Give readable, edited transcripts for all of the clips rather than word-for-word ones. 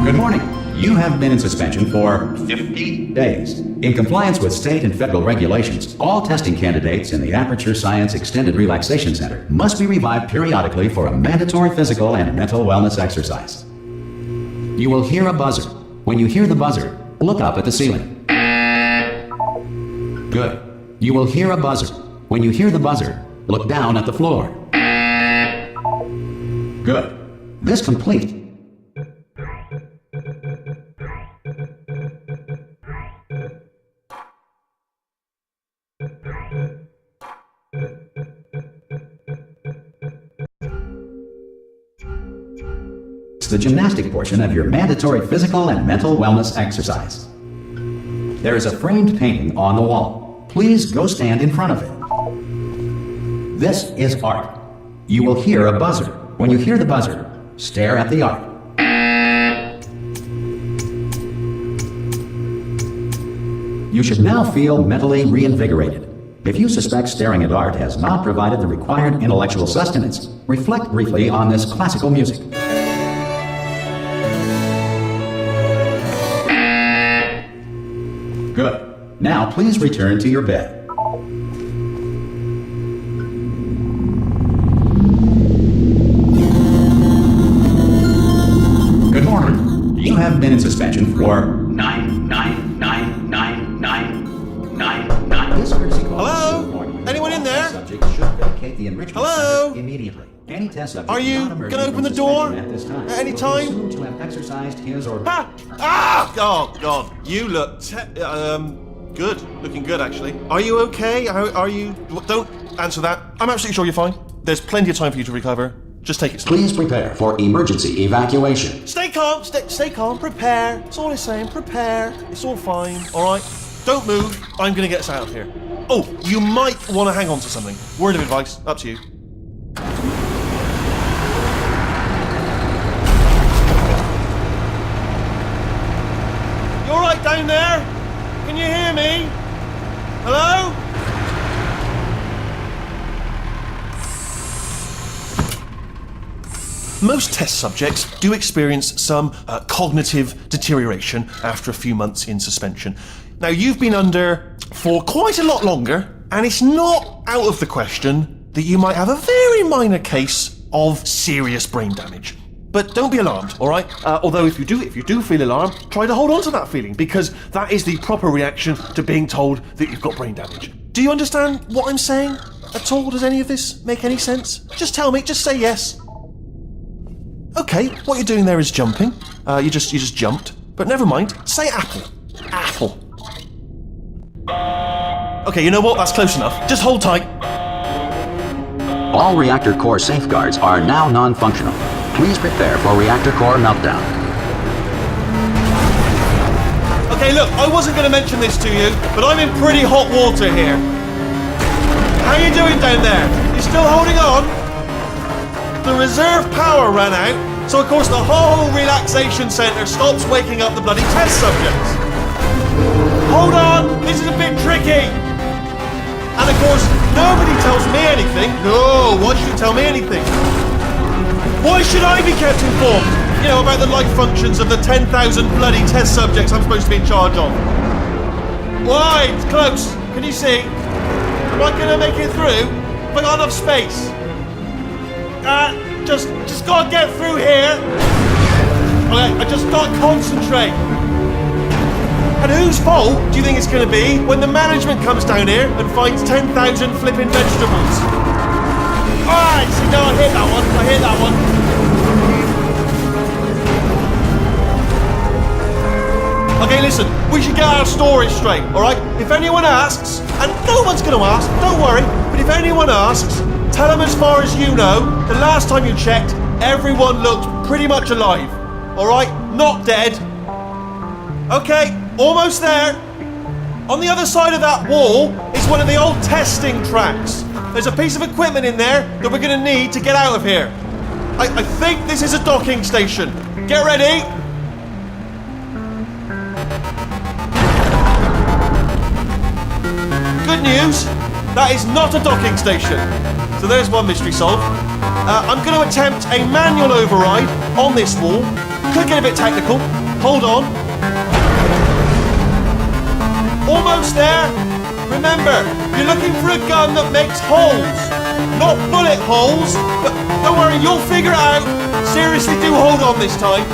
Good morning. You have been in suspension for 50 days. In compliance with state and federal regulations, all testing candidates in the Aperture Science Extended Relaxation Center must be revived periodically for a mandatory physical and mental wellness exercise. You will hear a buzzer. When you hear the buzzer, look up at the ceiling. Good. You will hear a buzzer. When you hear the buzzer, look down at the floor. Good. This complete. It's the gymnastic portion of your mandatory physical and mental wellness exercise. There is a framed painting on the wall. Please go stand in front of it. This is art. You will hear a buzzer. When you hear the buzzer, stare at the art. You should now feel mentally reinvigorated. If you suspect staring at art has not provided the required intellectual sustenance, reflect briefly on this classical music. Good. Now please return to your bed. Good morning. You have been in suspension for 9999999. This courtesy call. Hello? Anyone in there? Subject should vacate the enrichment Hello? center immediately. Any test subject Are you not emerging gonna open from the door suspension at this time at any will be time? assumed to have exercised his or Ah! Ah! Oh, God. You look good. Looking good, actually. Are you okay? Are you... Don't answer that. I'm absolutely sure you're fine. There's plenty of time for you to recover. Just take it slow. Please prepare for emergency evacuation. Stay calm. Stay calm. Prepare. That's all I'm saying. Prepare. It's all fine. All right? Don't move. I'm going to get us out of here. Oh, you might want to hang on to something. Word of advice. Up to you. You all right down there? Can you hear me? Hello? Most test subjects do experience some cognitive deterioration after a few months in suspension. Now, you've been under for quite a lot longer, and it's not out of the question that you might have a very minor case of serious brain damage. But don't be alarmed, all right? Although if you do feel alarmed, try to hold on to that feeling, because that is the proper reaction to being told that you've got brain damage. Do you understand what I'm saying at all? Does any of this make any sense? Just tell me, just say yes. Okay, what you're doing there is jumping. You just jumped. But never mind, say apple. Apple. Okay, you know what? That's close enough. Just hold tight. All reactor core safeguards are now non-functional. Please prepare for reactor core meltdown. Okay, look, I wasn't going to mention this to you, but I'm in pretty hot water here. How you doing down there? You still holding on? The reserve power ran out, so of course the whole relaxation centre stops waking up the bloody test subjects. Hold on, this is a bit tricky. And of course, nobody tells me anything. No, why should you tell me anything? Why should I be kept informed? You know, about the life functions of the 10,000 bloody test subjects I'm supposed to be in charge of. Why? It's close. Can you see? Am I gonna make it through? Have I got enough space? Just gotta get through here. Okay, I just gotta concentrate. And whose fault do you think it's gonna be when the management comes down here and finds 10,000 flipping vegetables? Alright, see, no, I hit that one. Okay, listen, we should get our story straight, alright? If anyone asks, and no one's gonna ask, don't worry, but if anyone asks, tell them as far as you know, the last time you checked, everyone looked pretty much alive. Alright? Not dead. Okay, almost there. On the other side of that wall is one of the old testing tracks. There's a piece of equipment in there that we're gonna need to get out of here. I think this is a docking station. Get ready. Good news, that is not a docking station. So there's one mystery solved. I'm going to attempt a manual override on this wall. Could get a bit technical. Hold on. Almost there. Remember, you're looking for a gun that makes holes. Not bullet holes, but don't worry, you'll figure it out. Seriously, do hold on this time.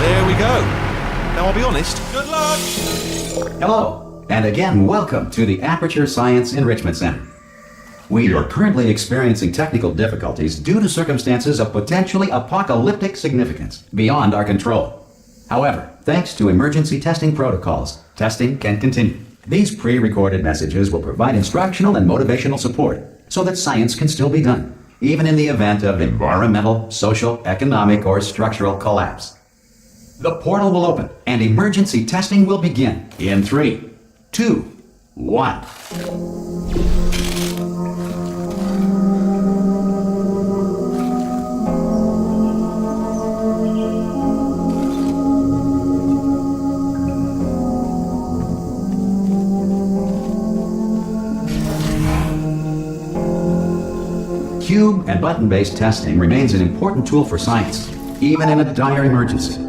There we go. Now I'll be honest. Good luck! Hello, and again, welcome to the Aperture Science Enrichment Center. We are currently experiencing technical difficulties due to circumstances of potentially apocalyptic significance beyond our control. However, thanks to emergency testing protocols, testing can continue. These pre-recorded messages will provide instructional and motivational support so that science can still be done, even in the event of environmental, social, economic, or structural collapse. The portal will open and emergency testing will begin in 3, 2, 1. Cube and button-based testing remains an important tool for science, even in a dire emergency.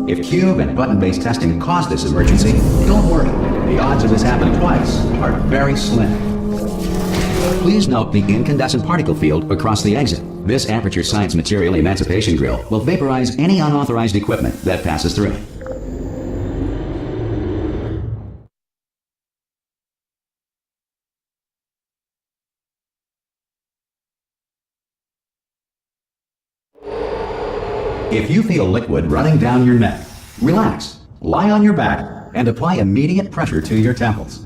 If cube and button-based testing caused this emergency, don't worry. The odds of this happening twice are very slim. Please note the incandescent particle field across the exit. This Aperture Science Material Emancipation Grill will vaporize any unauthorized equipment that passes through it. If you feel liquid running down your neck, relax, lie on your back, and apply immediate pressure to your temples.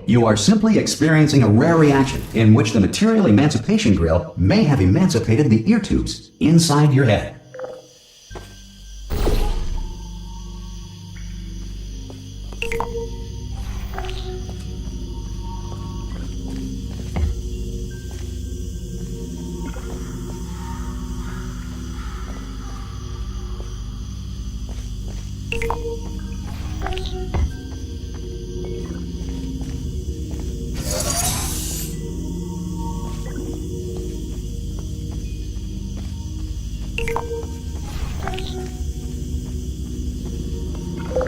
You are simply experiencing a rare reaction in which the Material Emancipation Grill may have emancipated the ear tubes inside your head.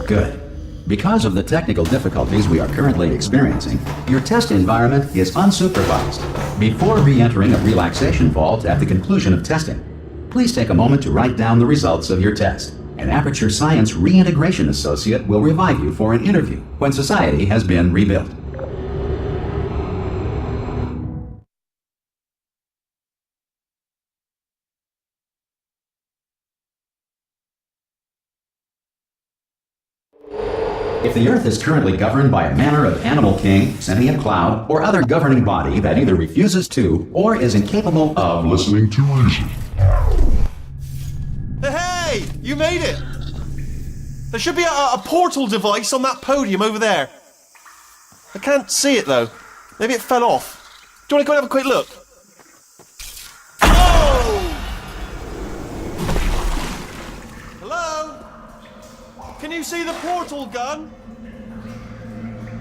Good. Because of the technical difficulties we are currently experiencing, your test environment is unsupervised. Before re-entering a relaxation vault at the conclusion of testing, please take a moment to write down the results of your test. An Aperture Science Reintegration Associate will revive you for an interview when society has been rebuilt. If the Earth is currently governed by a manner of animal king, sentient cloud, or other governing body that either refuses to or is incapable of listening to reason. Hey! You made it! There should be a portal device on that podium over there. I can't see it though. Maybe it fell off. Do you want to go and have a quick look? Oh! Hello? Can you see the portal gun?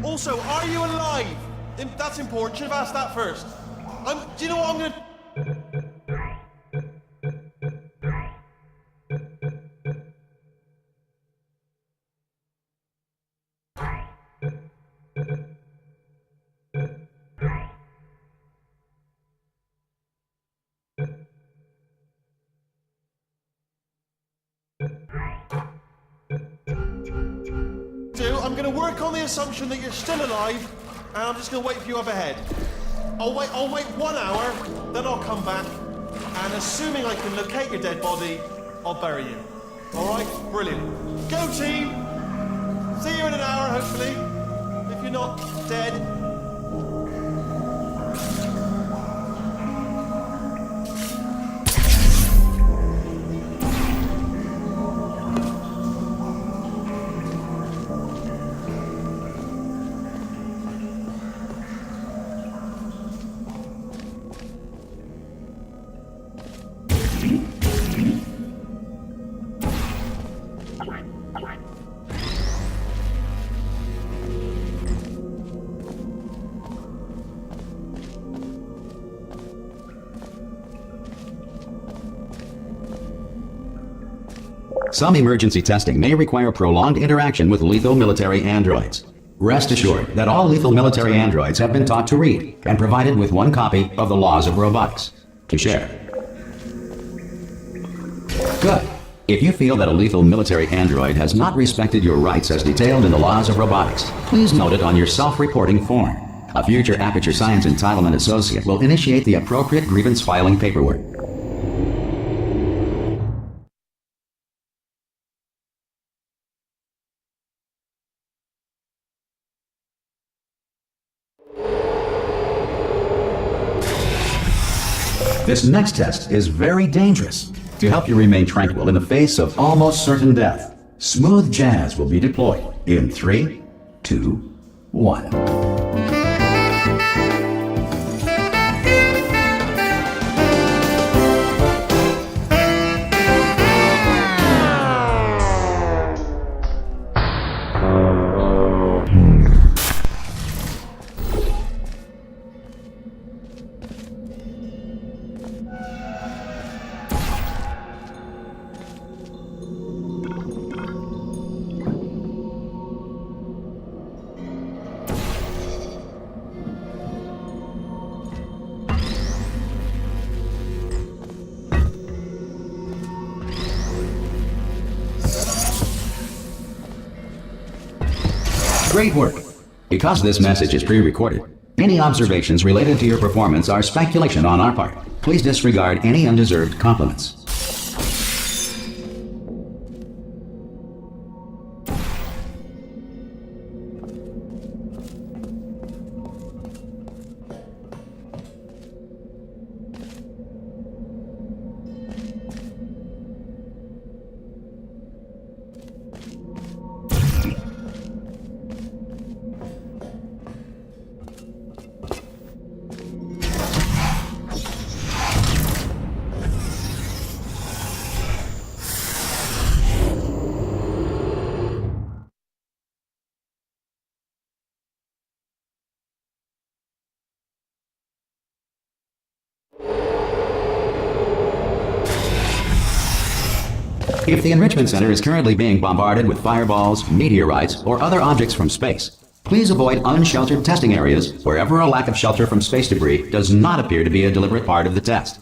Also, are you alive? That's important. Should have asked that first. Do you know what I'm gonna... I'm going to work on the assumption that you're still alive, and I'm just going to wait for you up ahead. I'll wait 1 hour, then I'll come back. And assuming I can locate your dead body, I'll bury you. Alright? Brilliant. Go team! See you in an hour, hopefully. If you're not dead. Some emergency testing may require prolonged interaction with lethal military androids. Rest assured that all lethal military androids have been taught to read and provided with one copy of the Laws of Robotics to share. Good. If you feel that a lethal military android has not respected your rights as detailed in the Laws of Robotics, please note it on your self-reporting form. A future Aperture Science Entitlement Associate will initiate the appropriate grievance filing paperwork. This next test is very dangerous. To help you remain tranquil in the face of almost certain death, smooth jazz will be deployed in 3, 2, 1. Great work. Because this message is pre-recorded, any observations related to your performance are speculation on our part. Please disregard any undeserved compliments. If the Enrichment Center is currently being bombarded with fireballs, meteorites, or other objects from space, please avoid unsheltered testing areas wherever a lack of shelter from space debris does not appear to be a deliberate part of the test.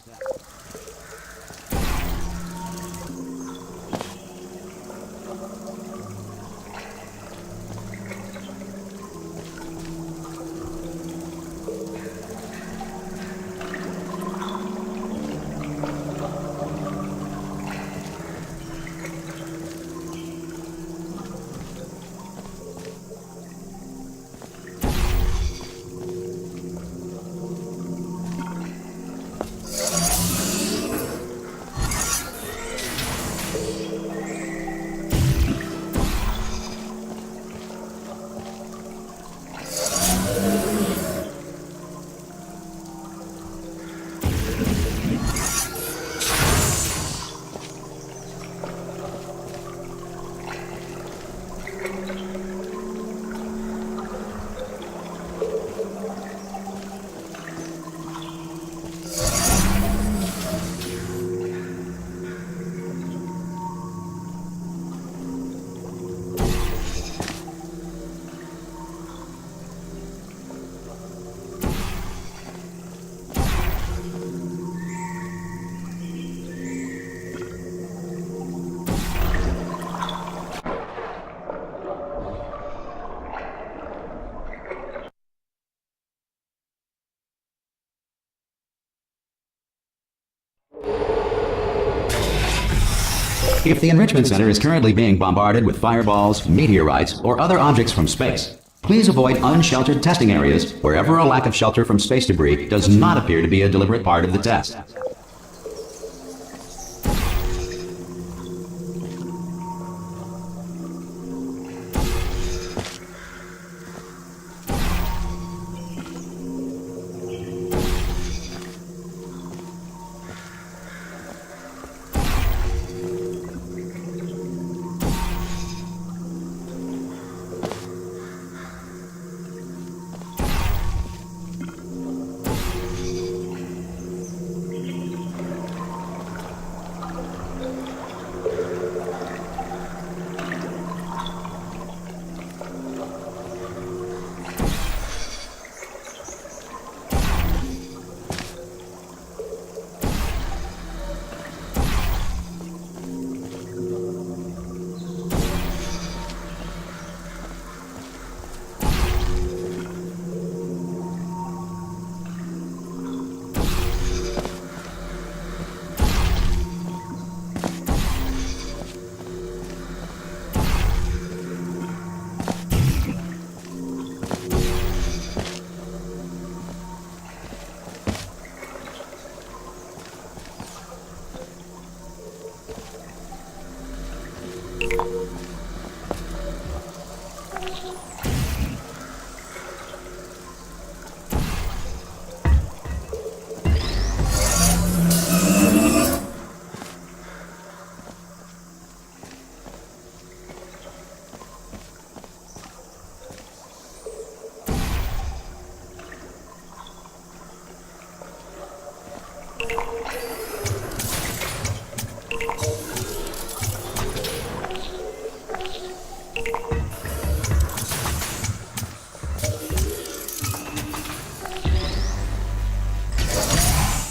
If the Enrichment Center is currently being bombarded with fireballs, meteorites, or other objects from space, please avoid unsheltered testing areas wherever a lack of shelter from space debris does not appear to be a deliberate part of the test.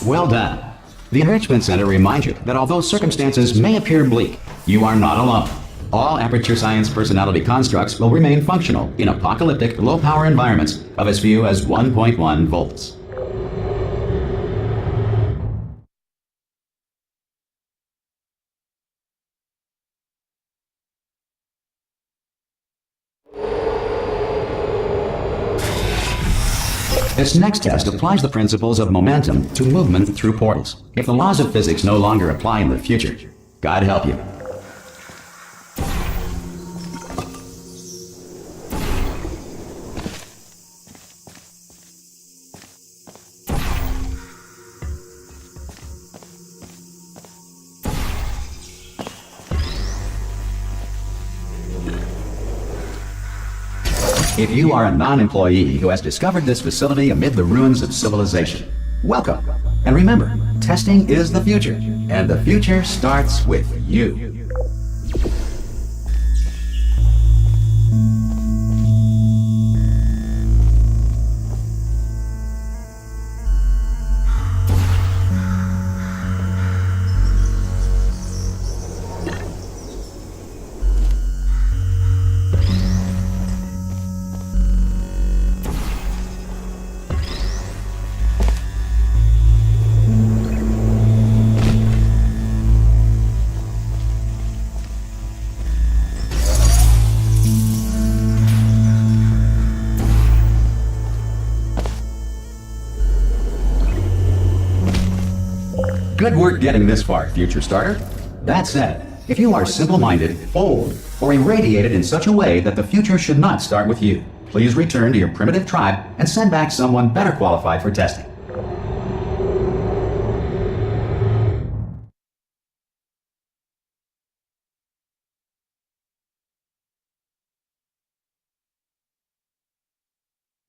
Well done. The Enrichment Center reminds you that although circumstances may appear bleak, you are not alone. All Aperture Science personality constructs will remain functional in apocalyptic, low-power environments of as few as 1.1 volts. This next test applies the principles of momentum to movement through portals. If the laws of physics no longer apply in the future, God help you. If you are a non-employee who has discovered this facility amid the ruins of civilization, welcome. And remember, testing is the future, and the future starts with you. Good work getting this far, future starter. That said, if you are simple-minded, old, or irradiated in such a way that the future should not start with you, please return to your primitive tribe and send back someone better qualified for testing.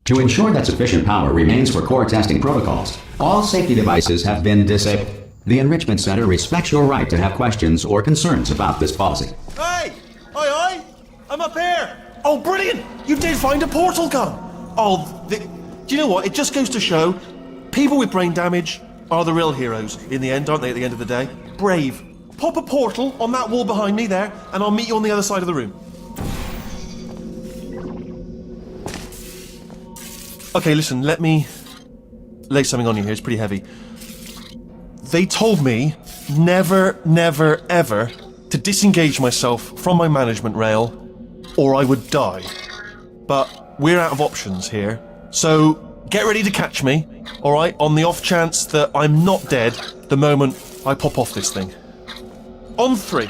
To ensure that sufficient power remains for core testing protocols, all safety devices have been disabled. The Enrichment Center respects your right to have questions or concerns about this policy. Hey! Aye, aye! I'm up here! Oh, brilliant! You did find a portal gun! Oh, do you know what? It just goes to show, people with brain damage are the real heroes in the end, aren't they, at the end of the day? Brave. Pop a portal on that wall behind me there, and I'll meet you on the other side of the room. Okay, listen, let me lay something on you here. It's pretty heavy. They told me never, never, ever to disengage myself from my management rail, or I would die. But we're out of options here, so get ready to catch me, alright, on the off chance that I'm not dead the moment I pop off this thing. On 3.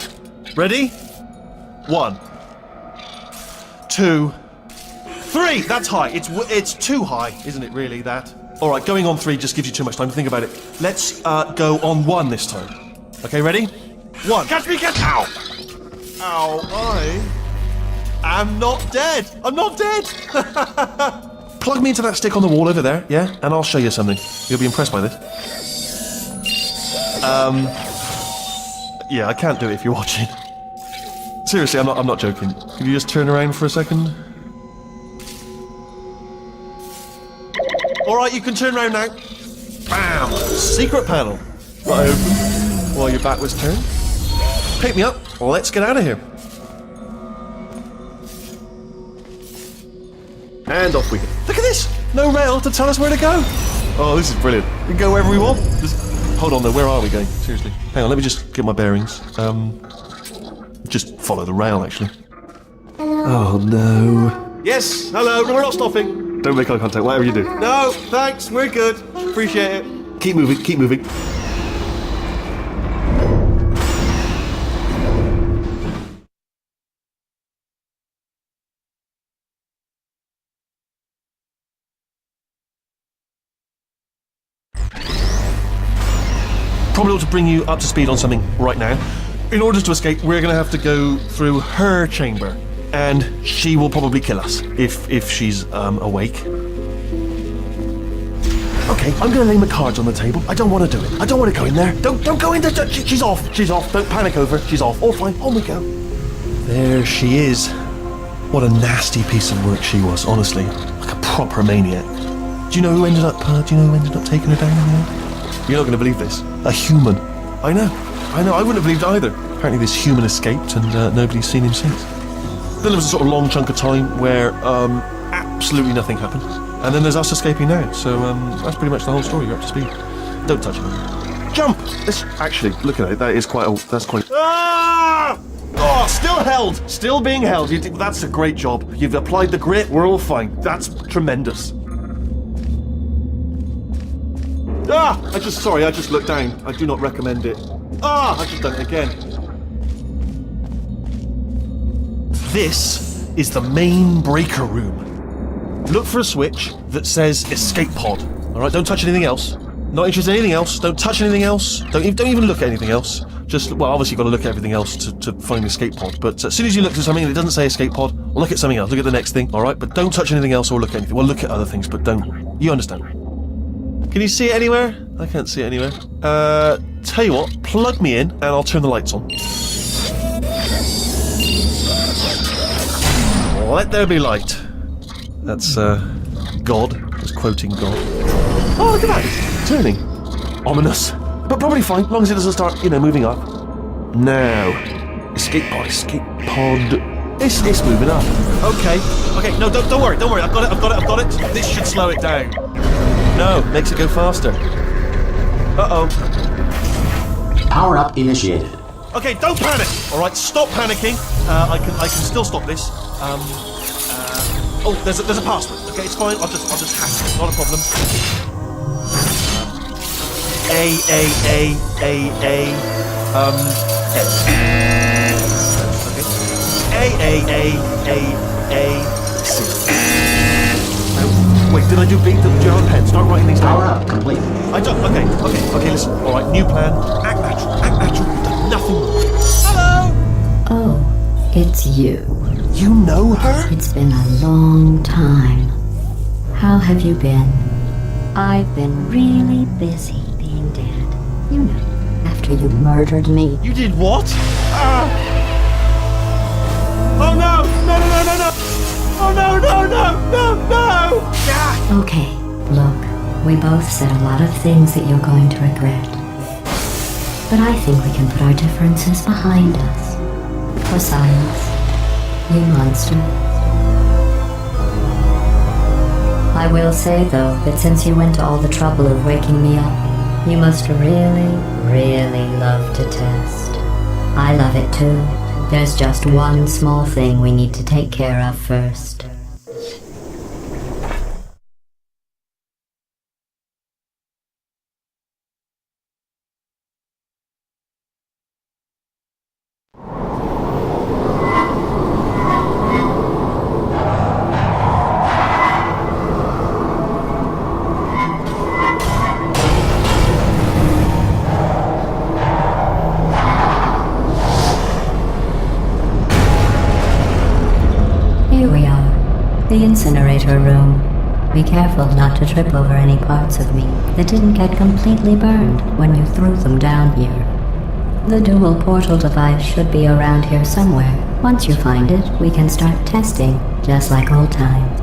Ready? 1, 2, 3! That's high. It's too high, isn't it, really, that? Alright, going on 3 just gives you too much time to think about it. Let's go on 1 this time. Okay, ready? 1. Catch me, catch! Ow! Ow, I am not dead! I'm not dead! Plug me into that stick on the wall over there, yeah? And I'll show you something. You'll be impressed by this. Yeah, I can't do it if you're watching. Seriously, I'm not joking. Could you just turn around for a second? Alright, you can turn around now. Bam! Secret panel. Right open. While your back was turned. Pick me up. Let's get out of here. And off we go. Look at this! No rail to tell us where to go. Oh, this is brilliant. We can go wherever we want. Just hold on though, where are we going? Seriously. Hang on, let me just get my bearings. Just follow the rail, actually. Oh no. Yes, hello, no, we're not stopping. Don't make eye contact, whatever you do. No, thanks, we're good. Appreciate it. Keep moving, keep moving. Probably ought to bring you up to speed on something right now. In order to escape, we're going to have to go through her chamber, and she will probably kill us if she's awake. Okay, I'm going to lay my cards on the table. I don't want to do it. I don't want to go in there. Don't go in there. She's off. She's off. Don't panic over. She's off. All fine. On we go. There she is. What a nasty piece of work she was. Honestly, like a proper maniac. Do you know who ended up taking her down in the end? You're not going to believe this. A human. I know. I wouldn't have believed either. Apparently this human escaped and nobody's seen him since. Then there was a sort of long chunk of time where absolutely nothing happened. And then there's us escaping now. So that's pretty much the whole story. You're up to speed. Don't touch it. Jump! Actually, look at it. That is quite... that's quite... Ah! Oh, still held. Still being held. That's a great job. You've applied the grit. We're all fine. That's tremendous. Ah! I just looked down. I do not recommend it. Ah! I've just done it again. This is the main breaker room. Look for a switch that says escape pod. Alright, don't touch anything else. Not interested in anything else. Don't touch anything else. Don't even look at anything else. Just, well, obviously you've got to look at everything else to find the escape pod. But as soon as you look at something and it doesn't say escape pod, look at something else. Look at the next thing. Alright, but don't touch anything else or look at anything. Well, look at other things, but don't. You understand. Can you see it anywhere? I can't see it anywhere. Tell you what, plug me in and I'll turn the lights on. Let there be light. That's, God. Just quoting God. Oh, look at that. It's turning. Ominous. But probably fine, as long as it doesn't start, moving up. Now. Escape pod. It's moving up. Okay, no, don't worry. I've got it. This should slow it down. No, makes it go faster. Uh-oh. Power up initiated. Okay, don't panic. All right, stop panicking. I can still stop this. Oh, there's a password. Okay, it's fine. I'll just hack it. Not a problem. A. C. Wait, did I do B? Did you have a pen? Start writing these down. Power up complete. I don't. Okay, listen. Alright, new plan. Act natural. Done nothing wrong. Hello! Oh, it's you. You know her? It's been a long time. How have you been? I've been really busy being dead. You know, after you murdered me. You did what? Oh no! No! Oh no! Ah! Okay, look, we both said a lot of things that you're going to regret. But I think we can put our differences behind us. For silence, you monster. I will say, though, that since you went to all the trouble of waking me up, you must really, really love to test. I love it too. There's just one small thing we need to take care of first. Here we are, the incinerator room. Be careful not to trip over any parts of me that didn't get completely burned when you threw them down here. The dual portal device should be around here somewhere. Once you find it, we can start testing, just like old times.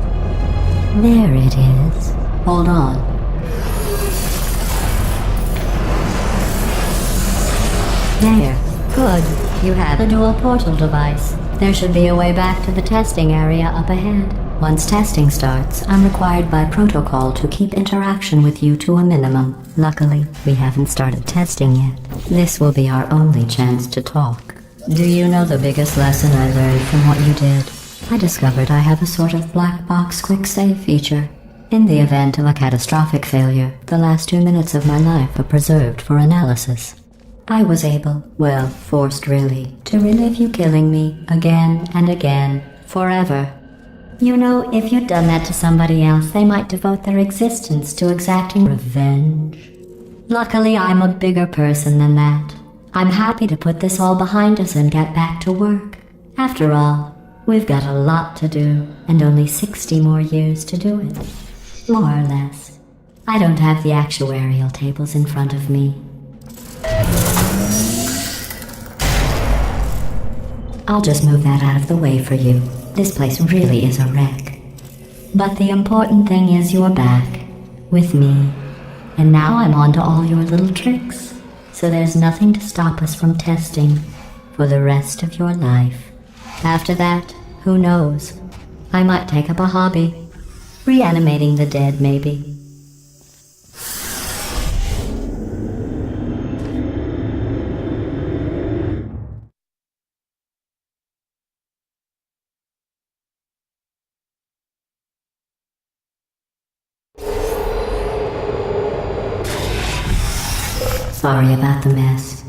There it is. Hold on. There. Good. You have the dual portal device. There should be a way back to the testing area up ahead. Once testing starts, I'm required by protocol to keep interaction with you to a minimum. Luckily, we haven't started testing yet. This will be our only chance to talk. Do you know the biggest lesson I learned from what you did? I discovered I have a sort of black box quick save feature. In the event of a catastrophic failure, the last 2 minutes of my life are preserved for analysis. I was able, well, forced really, to relive you killing me again and again, forever. You know, if you'd done that to somebody else, they might devote their existence to exacting revenge. Luckily, I'm a bigger person than that. I'm happy to put this all behind us and get back to work. After all, we've got a lot to do, and only 60 more years to do it. More or less. I don't have the actuarial tables in front of me. I'll just move that out of the way for you. This place really is a wreck. But the important thing is you're back, with me. And now I'm on to all your little tricks. So there's nothing to stop us from testing for the rest of your life. After that, who knows? I might take up a hobby. Reanimating the dead, maybe. Sorry about the mess.